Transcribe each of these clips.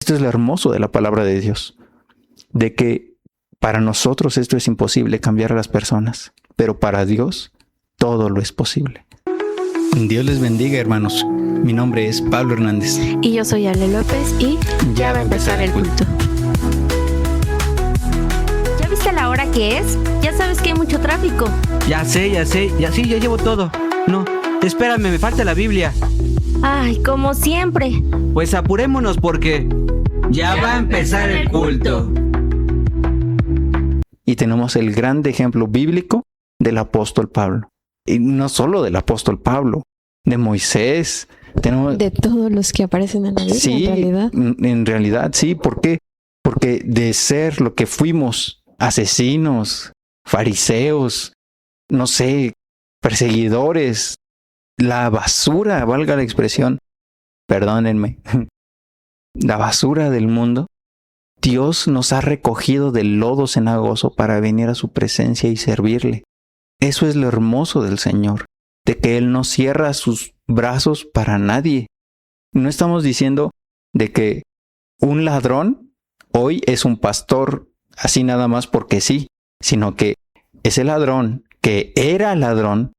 Esto es lo hermoso de la palabra de Dios, de que para nosotros esto es imposible, cambiar a las personas, pero para Dios todo lo es posible. Dios les bendiga, hermanos. Mi nombre es Pablo Hernández. Y yo soy Ale López y ya va a empezar el culto. ¿Ya viste la hora que es? Ya sabes que hay mucho tráfico. Ya sé, ya llevo todo. No, espérame, me falta la Biblia. Ay, como siempre. Pues apurémonos porque ya va a empezar el culto. Y tenemos el gran ejemplo bíblico del apóstol Pablo. Y no solo del apóstol Pablo, de Moisés. De todos los que aparecen en la Biblia, sí, en realidad. Sí. ¿Por qué? Porque de ser lo que fuimos, asesinos, fariseos, no sé, perseguidores, la basura, valga la expresión, perdónenme, la basura del mundo, Dios nos ha recogido del lodo cenagoso para venir a su presencia y servirle. Eso es lo hermoso del Señor, de que Él no cierra sus brazos para nadie. No estamos diciendo de que un ladrón hoy es un pastor así nada más porque sí, sino que ese ladrón que era ladrón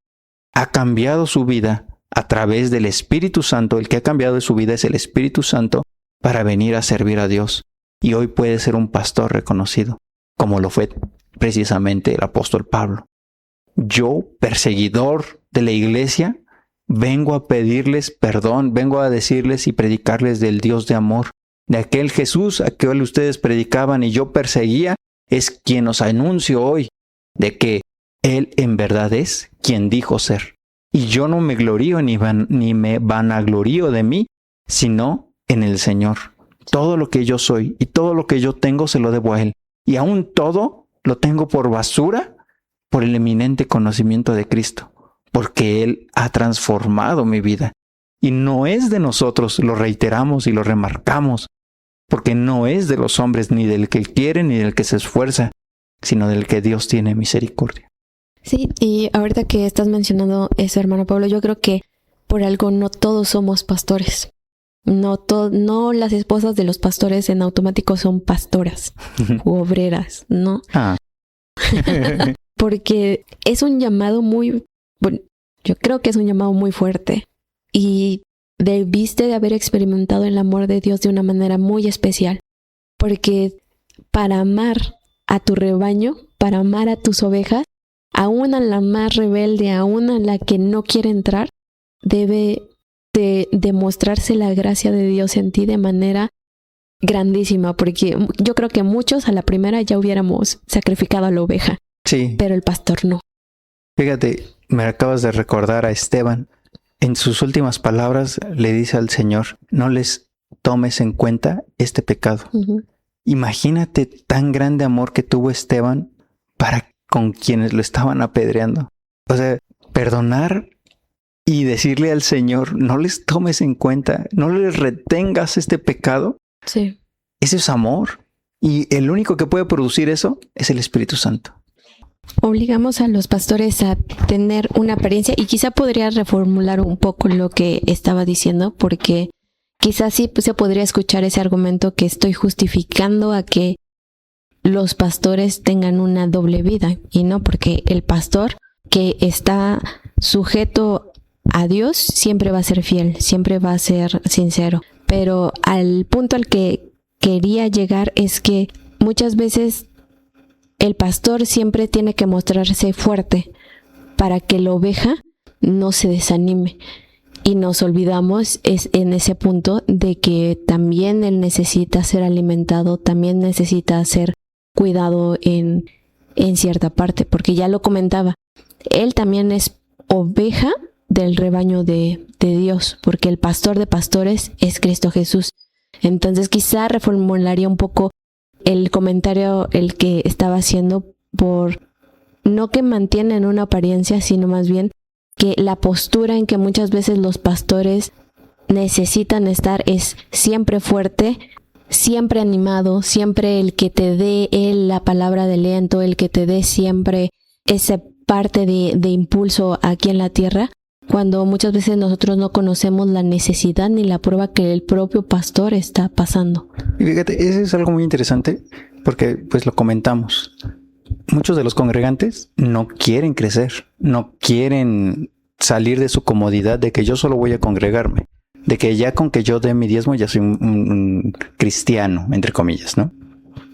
ha cambiado su vida a través del Espíritu Santo. El que ha cambiado su vida es el Espíritu Santo para venir a servir a Dios. Y hoy puede ser un pastor reconocido, como lo fue precisamente el apóstol Pablo. Yo, perseguidor de la iglesia, vengo a pedirles perdón, vengo a decirles y predicarles del Dios de amor, de aquel Jesús a que ustedes predicaban y yo perseguía, es quien os anuncio hoy, de que Él en verdad es quien dijo ser. Y yo no me glorío ni me vanaglorío de mí, sino en el Señor. Todo lo que yo soy y todo lo que yo tengo se lo debo a Él. Y aún todo lo tengo por basura por el eminente conocimiento de Cristo, porque Él ha transformado mi vida. Y no es de nosotros, lo reiteramos y lo remarcamos, porque no es de los hombres, ni del que quiere, ni del que se esfuerza, sino del que Dios tiene misericordia. Sí, y ahorita que estás mencionando eso, hermano Pablo, yo creo que por algo no todos somos pastores. No las esposas de los pastores en automático son pastoras u obreras, ¿no? Porque es un llamado yo creo que es un llamado muy fuerte y debiste de haber experimentado el amor de Dios de una manera muy especial, porque para amar a tu rebaño, para amar a tus ovejas, aún a la más rebelde, aún a la que no quiere entrar, debe de demostrarse la gracia de Dios en ti de manera grandísima, porque yo creo que muchos a la primera ya hubiéramos sacrificado a la oveja. Sí. Pero el pastor no. Fíjate, me acabas de recordar a Esteban. En sus últimas palabras le dice al Señor, no les tomes en cuenta este pecado. Uh-huh. Imagínate tan grande amor que tuvo Esteban para con quienes lo estaban apedreando. O sea, perdonar y decirle al Señor, no les tomes en cuenta, no les retengas este pecado. Sí. Ese es amor. Y el único que puede producir eso es el Espíritu Santo. Obligamos a los pastores a tener una apariencia, y quizá podría reformular un poco lo que estaba diciendo, porque quizás sí se podría escuchar ese argumento que estoy justificando a que los pastores tengan una doble vida, y no, porque el pastor que está sujeto a Dios siempre va a ser fiel, siempre va a ser sincero. Pero al punto al que quería llegar es que muchas veces el pastor siempre tiene que mostrarse fuerte para que la oveja no se desanime. Y nos olvidamos en ese punto de que también él necesita ser alimentado, también necesita ser cuidado en cierta parte, porque ya lo comentaba, él también es oveja del rebaño de Dios, porque el pastor de pastores es Cristo Jesús. Entonces quizá reformularía un poco el comentario el que estaba haciendo, por no que mantienen una apariencia, sino más bien que la postura en que muchas veces los pastores necesitan estar es siempre fuerte, siempre animado, siempre el que te dé la palabra de aliento, el que te dé siempre esa parte de impulso aquí en la tierra, cuando muchas veces nosotros no conocemos la necesidad ni la prueba que el propio pastor está pasando. Y fíjate, eso es algo muy interesante porque pues lo comentamos. Muchos de los congregantes no quieren crecer, no quieren salir de su comodidad de que yo solo voy a congregarme, de que ya con que yo dé mi diezmo ya soy un cristiano, entre comillas, ¿no?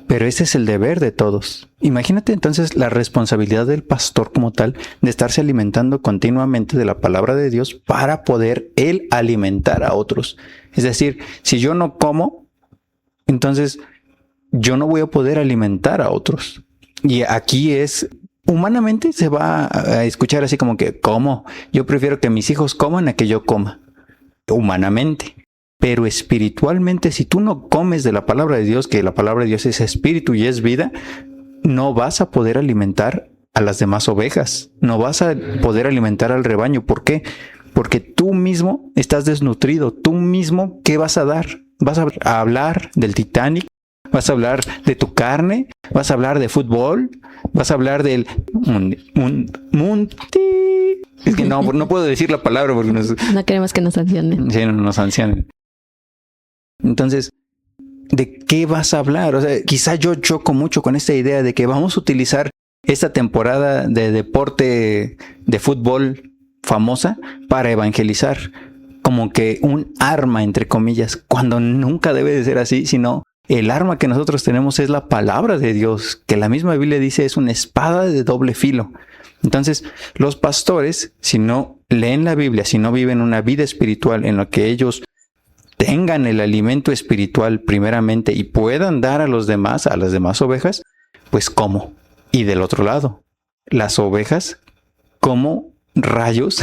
Pero ese es el deber de todos. Imagínate entonces la responsabilidad del pastor como tal de estarse alimentando continuamente de la palabra de Dios para poder él alimentar a otros. Es decir, si yo no como, entonces yo no voy a poder alimentar a otros. Y aquí humanamente se va a escuchar así como que, ¿cómo? Yo prefiero que mis hijos coman a que yo coma. Humanamente. Pero espiritualmente, si tú no comes de la palabra de Dios, que la palabra de Dios es espíritu y es vida, no vas a poder alimentar a las demás ovejas. No vas a poder alimentar al rebaño. ¿Por qué? Porque tú mismo estás desnutrido. Tú mismo, ¿qué vas a dar? ¿Vas a hablar del Titanic? ¿Vas a hablar de tu carne? ¿Vas a hablar de fútbol? ¿Vas a hablar del Es que no puedo decir la palabra porque no queremos que nos sancionen. Sí, no nos sancionen. Entonces, ¿de qué vas a hablar? O sea, quizá yo choco mucho con esta idea de que vamos a utilizar esta temporada de deporte de fútbol famosa para evangelizar, como que un arma, entre comillas, cuando nunca debe de ser así, sino el arma que nosotros tenemos es la palabra de Dios, que la misma Biblia dice es una espada de doble filo. Entonces, los pastores, si no leen la Biblia, si no viven una vida espiritual en la que ellos tengan el alimento espiritual primeramente y puedan dar a las demás ovejas, pues ¿cómo? Y del otro lado, las ovejas, ¿cómo rayos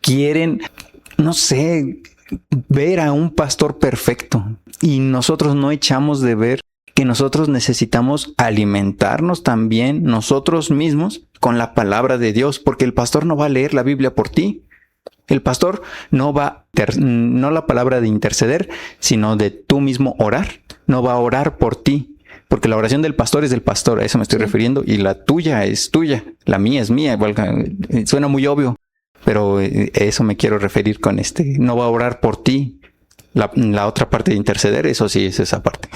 quieren, no sé, ver a un pastor perfecto? Y nosotros no echamos de ver que nosotros necesitamos alimentarnos también nosotros mismos con la palabra de Dios, porque el pastor no va a leer la Biblia por ti. El pastor no la palabra de interceder, sino de tú mismo orar. No va a orar por ti, porque la oración del pastor es del pastor, a eso me estoy refiriendo, y la tuya es tuya, la mía es mía. Igual, suena muy obvio, pero a eso me quiero referir con no va a orar por ti. La otra parte de interceder, eso sí es esa parte.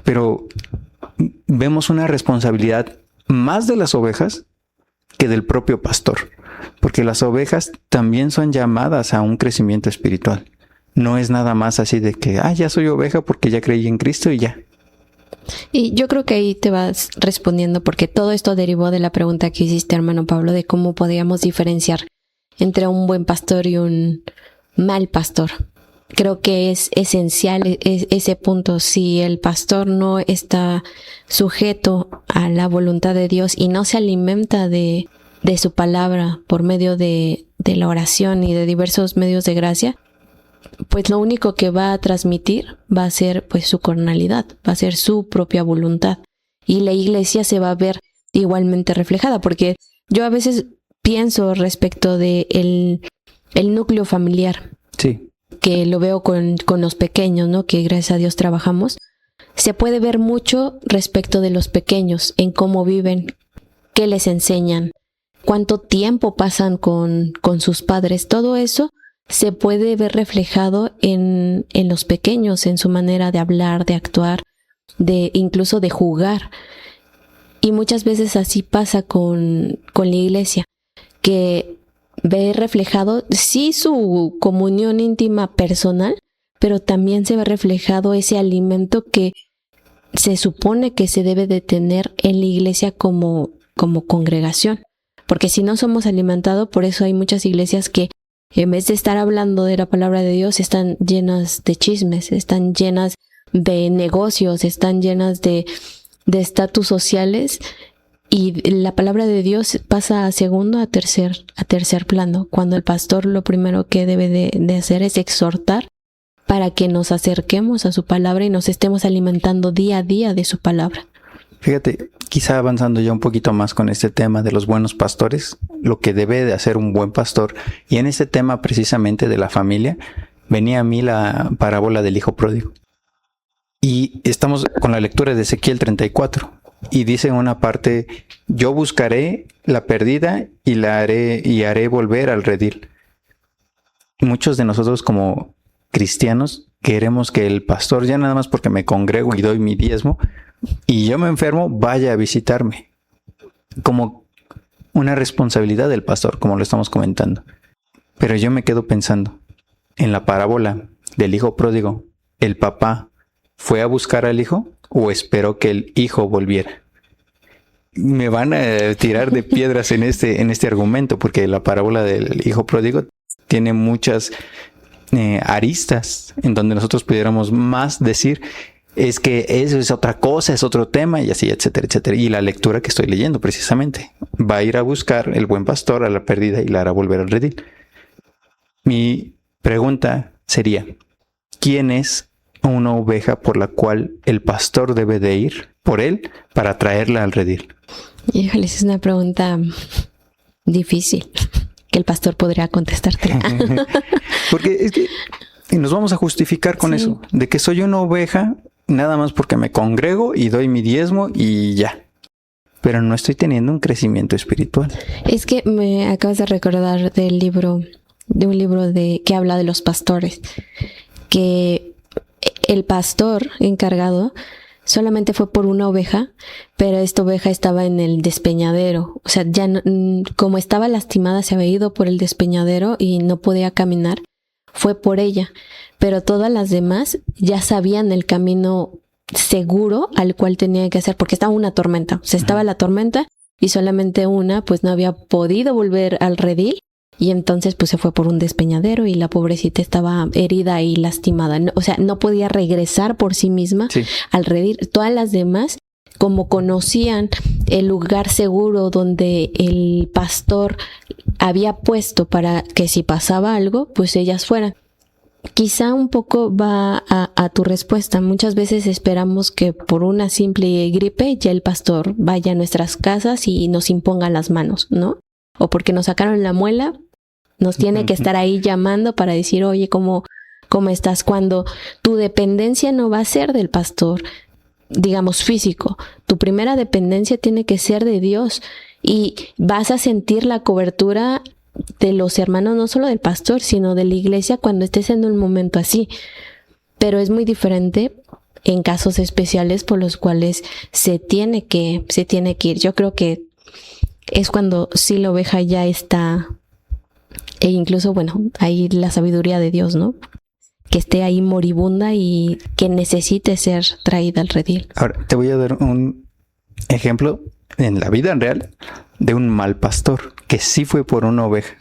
Pero vemos una responsabilidad más de las ovejas que del propio pastor, porque las ovejas también son llamadas a un crecimiento espiritual. No es nada más así de que, ya soy oveja porque ya creí en Cristo y ya. Y yo creo que ahí te vas respondiendo, porque todo esto derivó de la pregunta que hiciste, hermano Pablo, de cómo podíamos diferenciar entre un buen pastor y un mal pastor. Creo que es esencial ese punto. Si el pastor no está sujeto a la voluntad de Dios y no se alimenta de su palabra por medio de la oración y de diversos medios de gracia, pues lo único que va a transmitir va a ser pues su carnalidad, va a ser su propia voluntad. Y la iglesia se va a ver igualmente reflejada, porque yo a veces pienso respecto de el núcleo familiar. Sí. Que lo veo con los pequeños, ¿no? Que gracias a Dios trabajamos. Se puede ver mucho respecto de los pequeños, en cómo viven, qué les enseñan, cuánto tiempo pasan con sus padres. Todo eso se puede ver reflejado en los pequeños, en su manera de hablar, de actuar, incluso de jugar. Y muchas veces así pasa con la iglesia, que ve reflejado, sí, su comunión íntima personal, pero también se ve reflejado ese alimento que se supone que se debe de tener en la iglesia como congregación. Porque si no somos alimentados, por eso hay muchas iglesias que en vez de estar hablando de la palabra de Dios, están llenas de chismes, están llenas de negocios, están llenas de estatus sociales, y la palabra de Dios pasa a segundo, a tercer plano, cuando el pastor lo primero que debe de hacer es exhortar para que nos acerquemos a su palabra y nos estemos alimentando día a día de su palabra. Fíjate, quizá avanzando ya un poquito más con este tema de los buenos pastores, lo que debe de hacer un buen pastor, y en este tema precisamente de la familia, venía a mí la parábola del hijo pródigo. Y estamos con la lectura de Ezequiel 34. Y dice en una parte, yo buscaré la perdida y haré volver al redil. Muchos de nosotros como cristianos queremos que el pastor, ya nada más porque me congrego y doy mi diezmo, y yo me enfermo, vaya a visitarme. Como una responsabilidad del pastor, como lo estamos comentando. Pero yo me quedo pensando, en la parábola del hijo pródigo, ¿el papá fue a buscar al hijo o esperó que el hijo volviera? Me van a tirar de piedras en este argumento, porque la parábola del hijo pródigo tiene muchas aristas en donde nosotros pudiéramos más decir, es que eso es otra cosa, es otro tema, y así, etcétera, etcétera. Y la lectura que estoy leyendo precisamente va a ir a buscar el buen pastor a la pérdida y la hará volver al redil. Mi pregunta sería, ¿quién es una oveja por la cual el pastor debe de ir por él para traerla al redil? Híjole, es una pregunta difícil que el pastor podría contestártela. Porque es que nos vamos a justificar con eso, de que soy una oveja nada más porque me congrego y doy mi diezmo y ya. Pero no estoy teniendo un crecimiento espiritual. Es que me acabas de recordar de un libro que habla de los pastores, que el pastor encargado solamente fue por una oveja, pero esta oveja estaba en el despeñadero. O sea, ya no, como estaba lastimada, se había ido por el despeñadero y no podía caminar. Fue por ella. Pero todas las demás ya sabían el camino seguro al cual tenía que hacer, porque estaba una tormenta. O sea, estaba la tormenta y solamente una pues no había podido volver al redil. Y entonces pues se fue por un despeñadero y la pobrecita estaba herida y lastimada. No, o sea, no podía regresar por sí misma al redil. Todas las demás, como conocían el lugar seguro donde el pastor había puesto para que si pasaba algo, pues ellas fueran. Quizá un poco va a tu respuesta. Muchas veces esperamos que por una simple gripe ya el pastor vaya a nuestras casas y nos imponga las manos, ¿no? O porque nos sacaron la muela, nos tiene que estar ahí llamando para decir, oye, ¿cómo estás? Cuando tu dependencia no va a ser del pastor, digamos, físico. Tu primera dependencia tiene que ser de Dios y vas a sentir la cobertura de los hermanos, no solo del pastor, sino de la iglesia cuando estés en un momento así. Pero es muy diferente en casos especiales por los cuales se tiene que ir. Yo creo que es cuando sí la oveja ya está, e incluso, bueno, ahí la sabiduría de Dios, ¿no? Que esté ahí moribunda y que necesite ser traída al redil. Ahora, te voy a dar un ejemplo en la vida real de un mal pastor que sí fue por una oveja.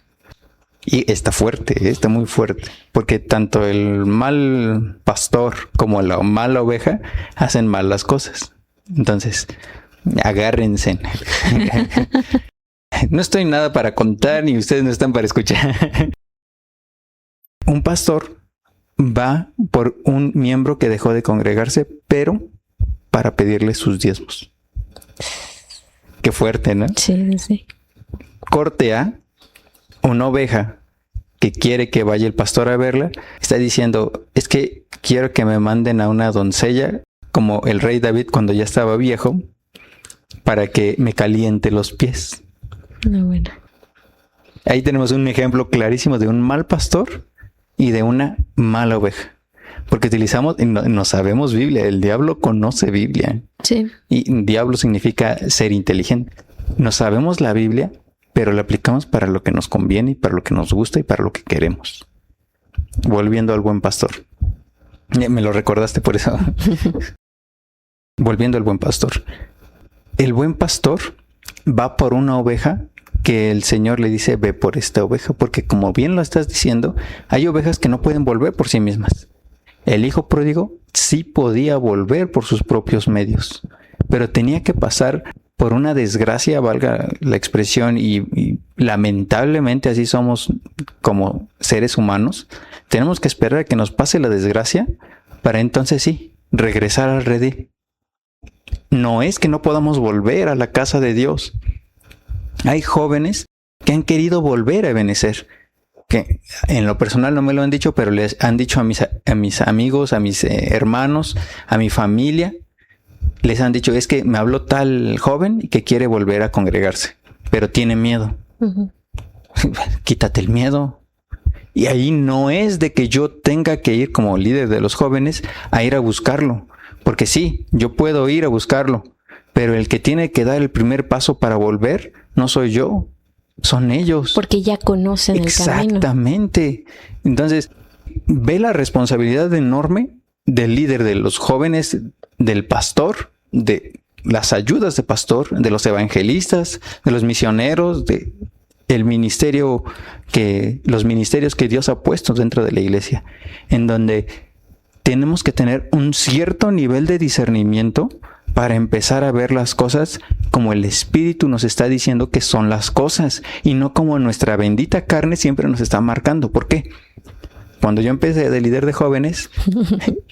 Y está fuerte, está muy fuerte, porque tanto el mal pastor como la mala oveja hacen mal las cosas. Entonces, agárrense. No estoy nada para contar, ni ustedes no están para escuchar. Un pastor va por un miembro que dejó de congregarse, pero para pedirle sus diezmos. Qué fuerte, ¿no? Sí. Corte A, una oveja que quiere que vaya el pastor a verla, está diciendo, es que quiero que me manden a una doncella, como el rey David cuando ya estaba viejo, para que me caliente los pies. No, bueno. Ahí tenemos un ejemplo clarísimo de un mal pastor y de una mala oveja. Porque utilizamos, no sabemos Biblia, el diablo conoce Biblia. Sí. Y diablo significa ser inteligente. No sabemos la Biblia, pero la aplicamos para lo que nos conviene y para lo que nos gusta y para lo que queremos. Volviendo al buen pastor. Me lo recordaste por eso. Volviendo al buen pastor. El buen pastor va por una oveja que el Señor le dice, ve por esta oveja, porque como bien lo estás diciendo, hay ovejas que no pueden volver por sí mismas. El hijo pródigo sí podía volver por sus propios medios, pero tenía que pasar por una desgracia, valga la expresión, y lamentablemente así somos como seres humanos. Tenemos que esperar a que nos pase la desgracia para entonces sí, regresar al redil. No es que no podamos volver a la casa de Dios. Hay jóvenes que han querido volver a Ebenezer, que en lo personal no me lo han dicho, pero les han dicho a mis amigos, a mis hermanos, a mi familia, les han dicho, es que me habló tal joven que quiere volver a congregarse, pero tiene miedo. Uh-huh. Quítate el miedo. Y ahí no es de que yo tenga que ir como líder de los jóvenes a ir a buscarlo. Porque sí, yo puedo ir a buscarlo, pero el que tiene que dar el primer paso para volver no soy yo, son ellos. Porque ya conocen el camino. Exactamente. Entonces, ve la responsabilidad enorme del líder de los jóvenes, del pastor, de las ayudas de pastor, de los evangelistas, de los misioneros, de el ministerio los ministerios que Dios ha puesto dentro de la iglesia, en donde tenemos que tener un cierto nivel de discernimiento para empezar a ver las cosas como el Espíritu nos está diciendo que son las cosas y no como nuestra bendita carne siempre nos está marcando. ¿Por qué? Cuando yo empecé de líder de jóvenes,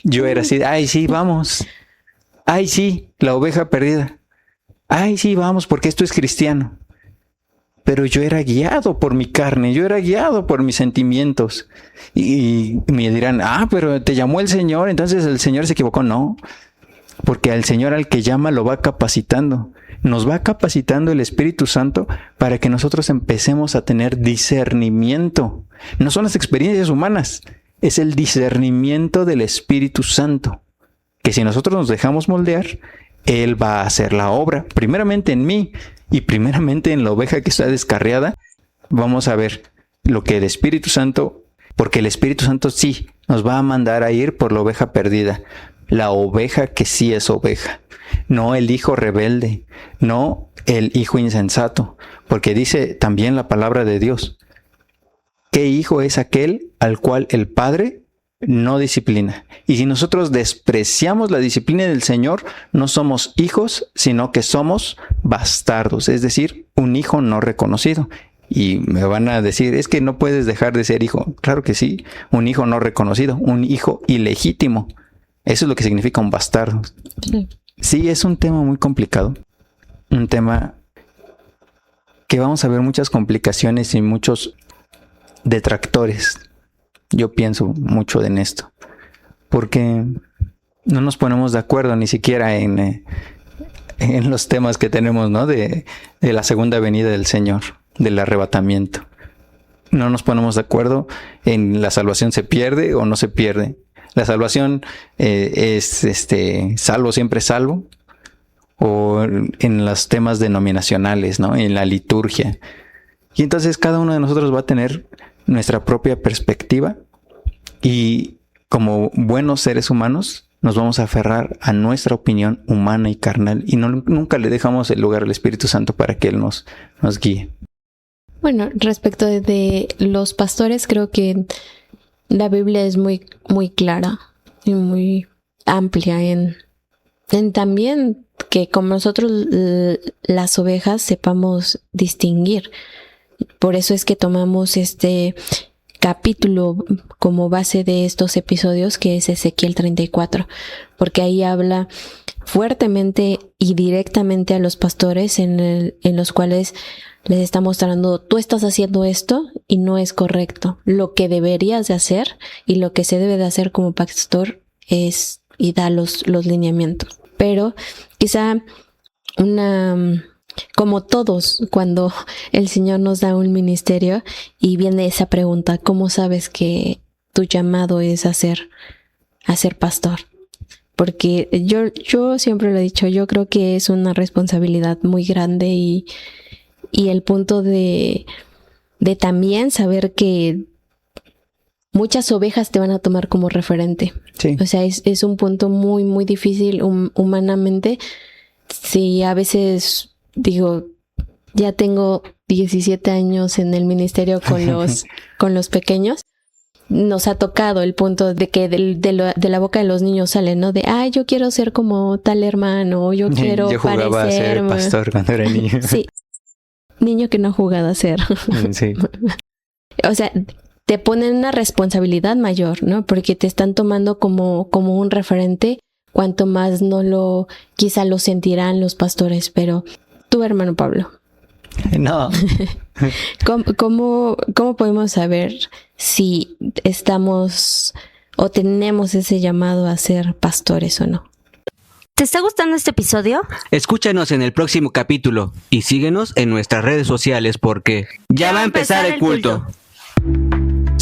yo era así, ay sí, vamos, ay sí, la oveja perdida, ay sí, vamos, porque esto es cristiano. Pero yo era guiado por mi carne, yo era guiado por mis sentimientos. Y me dirán, pero te llamó el Señor, entonces el Señor se equivocó. No, porque al Señor al que llama lo va capacitando. Nos va capacitando el Espíritu Santo para que nosotros empecemos a tener discernimiento. No son las experiencias humanas, es el discernimiento del Espíritu Santo. Que si nosotros nos dejamos moldear, Él va a hacer la obra, primeramente en mí y primeramente en la oveja que está descarriada. Vamos a ver lo que el Espíritu Santo, porque el Espíritu Santo sí nos va a mandar a ir por la oveja perdida, la oveja que sí es oveja, no el hijo rebelde, no el hijo insensato, porque dice también la palabra de Dios, ¿qué hijo es aquel al cual el Padre no disciplina? Y si nosotros despreciamos la disciplina del Señor, no somos hijos, sino que somos bastardos, es decir, un hijo no reconocido. Y me van a decir, es que no puedes dejar de ser hijo. Claro que sí, un hijo no reconocido, un hijo ilegítimo. Eso es lo que significa un bastardo. Sí, es un tema muy complicado, un tema que vamos a ver muchas complicaciones y muchos detractores. Yo pienso mucho en esto, porque no nos ponemos de acuerdo ni siquiera en los temas que tenemos, ¿no? De la segunda venida del Señor, del arrebatamiento. No nos ponemos de acuerdo en la salvación se pierde o no se pierde. La salvación es salvo siempre salvo, o en los temas denominacionales, ¿no? En la liturgia. Y entonces cada uno de nosotros va a tener nuestra propia perspectiva y como buenos seres humanos nos vamos a aferrar a nuestra opinión humana y carnal y nunca le dejamos el lugar al Espíritu Santo para que Él nos guíe. Bueno, respecto de los pastores, creo que la Biblia es muy, muy clara y muy amplia en también que como nosotros las ovejas sepamos distinguir. Por eso es que tomamos este capítulo como base de estos episodios, que es Ezequiel 34, porque ahí habla fuertemente y directamente a los pastores en los cuales les está mostrando, tú estás haciendo esto y no es correcto. Lo que deberías de hacer y lo que se debe de hacer como pastor es, y da los lineamientos. Pero quizá como todos, cuando el Señor nos da un ministerio y viene esa pregunta, ¿cómo sabes que tu llamado es a ser pastor? Porque yo siempre lo he dicho, yo creo que es una responsabilidad muy grande y el punto de también saber que muchas ovejas te van a tomar como referente. Sí. O sea, es un punto muy, muy difícil humanamente. Sí, a veces digo, ya tengo 17 años en el ministerio con los pequeños. Nos ha tocado el punto de que de la boca de los niños sale, ¿no? De, yo quiero ser como tal hermano, yo quiero parecerme. Yo jugaba a ser pastor cuando era niño. Sí. Niño que no ha jugado a ser. Sí. O sea, te ponen una responsabilidad mayor, ¿no? Porque te están tomando como un referente, cuanto más quizá lo sentirán los pastores, pero tú, hermano Pablo. No. ¿Cómo podemos saber si estamos o tenemos ese llamado a ser pastores o no? ¿Te está gustando este episodio? Escúchanos en el próximo capítulo y síguenos en nuestras redes sociales porque ya va a empezar el culto.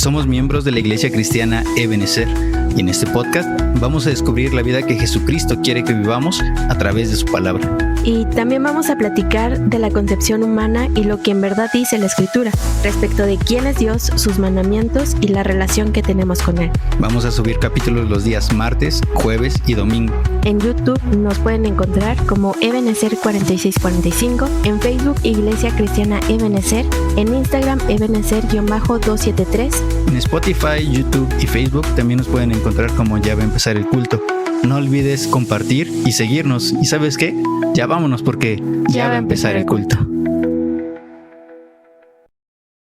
Somos miembros de la Iglesia Cristiana Ebenezer y en este podcast vamos a descubrir la vida que Jesucristo quiere que vivamos a través de su palabra. Y también vamos a platicar de la concepción humana y lo que en verdad dice la Escritura respecto de quién es Dios, sus mandamientos y la relación que tenemos con Él. Vamos a subir capítulos los días martes, jueves y domingo. En YouTube nos pueden encontrar como Ebenezer 4645, en Facebook Iglesia Cristiana Ebenezer, en Instagram Ebenezer-273. En Spotify, YouTube y Facebook también nos pueden encontrar como Ya va a empezar el culto. No olvides compartir y seguirnos. ¿Y sabes qué? Ya vámonos porque ya va a empezar el culto.